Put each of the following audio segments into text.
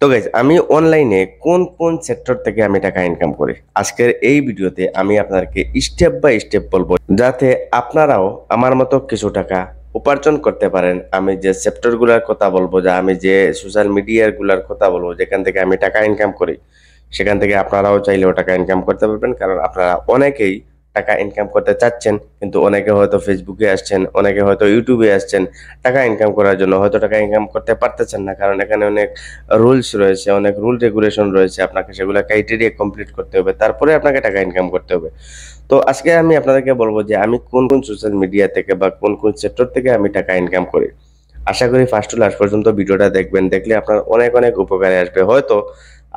তো গাইজ আমি অনলাইনে কোন কোন সেক্টর থেকে আমি টাকা ইনকাম করি আজকের এই ভিডিওতে আমি আপনাদেরকে স্টেপ বাই স্টেপ বলবো যাতে আপনারাও আমার মতো কিছু টাকা উপার্জন করতে পারেন। আমি যে সেক্টরগুলোর কথা বলবো, যা আমি যে সোশ্যাল মিডিয়ার গুলার কথা বলবো যেখান থেকে আমি টাকা ইনকাম করি, সেখান থেকে আপনারাও চাইলেও টাকা ইনকাম করতে পারবেন। কারণ আপনারা অনেকেই টাকা ইনকাম করতে চাচ্ছেন, কিন্তু অনেকে হয়তো ফেসবুকে আসছেন, অনেকে হয়তো ইউটিউবে আসছেন টাকা ইনকাম করার জন্য, হয়তো টাকা ইনকাম করতে পারতেছেন না। কারণ এখানে অনেক রুলস রয়েছে, অনেক রুল রেগুলেশন রয়েছে, আপনাকে সেগুলো ক্রাইটেরিয়া কমপ্লিট করতে হবে, তারপরে আপনাকে টাকা ইনকাম করতে হবে। তো আজকে আমি আপনাদেরকে বলবো যে আমি কোন কোন সোশ্যাল মিডিয়া থেকে বা কোন কোন সেক্টর থেকে আমি টাকা ইনকাম করি। আশা করি ফার্স্ট টু লাস্ট পর্যন্ত ভিডিওটা দেখবেন, দেখলে আপনার অনেক অনেক উপকারে আসবে, হয়তো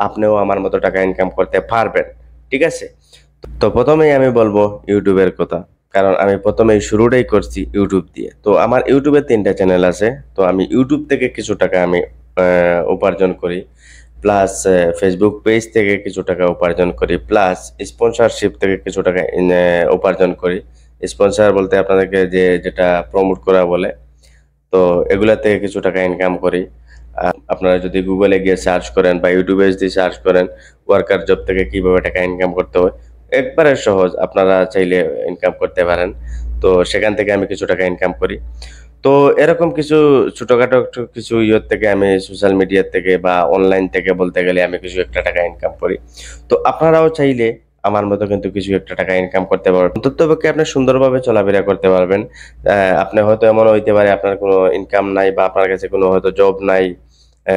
আপনিও আমার মতো টাকা ইনকাম করতে পারবেন। ঠিক আছে, তো প্রথমেই আমি বলবো ইউটিউবের কথা। কারণ আমি প্রথমেই শুরুটাই করছি ইউটিউব দিয়ে। তো আমার ইউটিউবে ৩টা চ্যানেল আছে। তো আমি ইউটিউব থেকে কিছু টাকা আমি উপার্জন করি, প্লাস ফেসবুক পেজ থেকে কিছু টাকা উপার্জন করি, প্লাস স্পন্সরশিপ থেকে কিছু টাকা উপার্জন করি। স্পন্সর বলতে আপনাদেরকে যেটা প্রমোট করা বলে, তো এগুলা থেকে কিছু টাকা ইনকাম করি। আপনারা যদি গুগলে গিয়ে সার্চ করেন বা ইউটিউবে যদি সার্চ করেন ওয়ার্কার জব থেকে কিভাবে টাকা ইনকাম করতে হয়, একবারে সহজ, আপনারা চাইলে ইনকাম করতে পারেন। তো সেখান থেকে আমি কিছু টাকা ইনকাম করি। তো এরকম কিছু ছোটখাটো একটু কিছু ইয়ের থেকে আমি সোশ্যাল মিডিয়ার থেকে বা অনলাইন থেকে বলতে গেলে আমি কিছু একটা টাকা ইনকাম করি। তো আপনারাও চাইলে আমার মতো কিন্তু কিছু একটা টাকা ইনকাম করতে পারবেন। অন্ততপক্ষে আপনি সুন্দরভাবে চলাফেরা করতে পারবেন। আপনি হয়তো এমনও হইতে পারে আপনার কোনো ইনকাম নাই বা আপনার কাছে কোনো হয়তো জব নাই।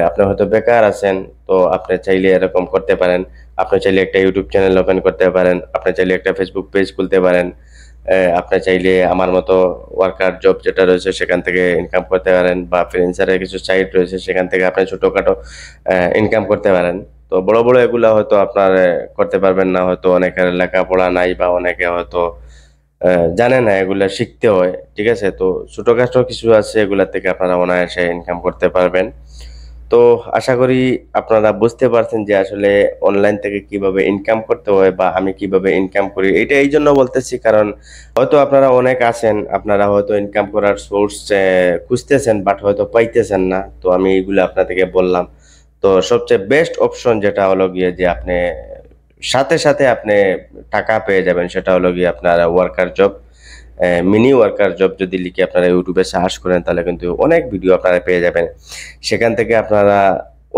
আপনি হয়তো বেকার আছেন। তো আপনি চাইলে এরকম করতে পারেন। আপনি চাইলে একটা ইউটিউব চ্যানেল ওপেন করতে পারেন। আপনি চাইলে একটা ফেসবুক পেজ খুলতে পারেন। আপনি চাইলে আমার মতো ওয়ার্কার জব যেটা রয়েছে সেখান থেকে ইনকাম করতে পারেন, বা ফ্রিল্যান্সারের কিছু সাইট রয়েছে সেখান থেকে আপনি ছোটখাটো ইনকাম করতে পারেন। তো বড় বড় এগুলা হয়তো আপনার করতে পারবেন না, হয়তো অনেকের লেখাপড়া নাই বা অনেকে হয়তো জানে না এগুলা শিখতে হয়। ঠিক আছে, তো ছোটখাটো কিছু আছে এগুলা থেকে আপনারা অনায়াসে ইনকাম করতে পারবেন। তো আশা করি আপনারা বুঝতে পারছেন যে আসলে অনলাইন থেকে কিভাবে ইনকাম করতে হয় বা আমি কিভাবে ইনকাম করি। এটা এই জন্য বলতেছি কারণ হয়তো আপনারা অনেক আছেন, আপনারা হয়তো ইনকাম করার সোর্স খুঁজতেছেন বাট হয়তো পাইতেছেন না। তো আমি এইগুলো আপনাদেরকে বললাম। তো সবচেয়ে বেস্ট অপশন যেটা হলো গিয়ে যে আপনি সাথে সাথে আপনি টাকা পেয়ে যাবেন, সেটা হলো গিয়ে আপনার worker job. Mini worker job যদি লিখে আপনারা ইউটিউবে সার্চ করেন তাহলে কিন্তু অনেক ভিডিও আপনারা পেয়ে যাবেন। সেখান থেকে আপনারা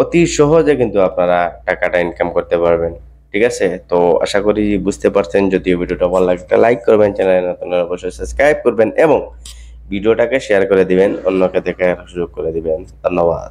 অতি সহজে কিন্তু আপনারা টাকাটা ইনকাম করতে পারবেন। ঠিক আছে, তো আশা করি বুঝতে পারছেন। যদি ভিডিওটা ভালো লাগে একটা লাইক করবেন, চ্যানেলে নতুন হলে অবশ্যই সাবস্ক্রাইব করবেন এবং ভিডিওটাকে শেয়ার করে দিবেন, অন্যকে দেখার সুযোগ করে দিবেন। ধন্যবাদ।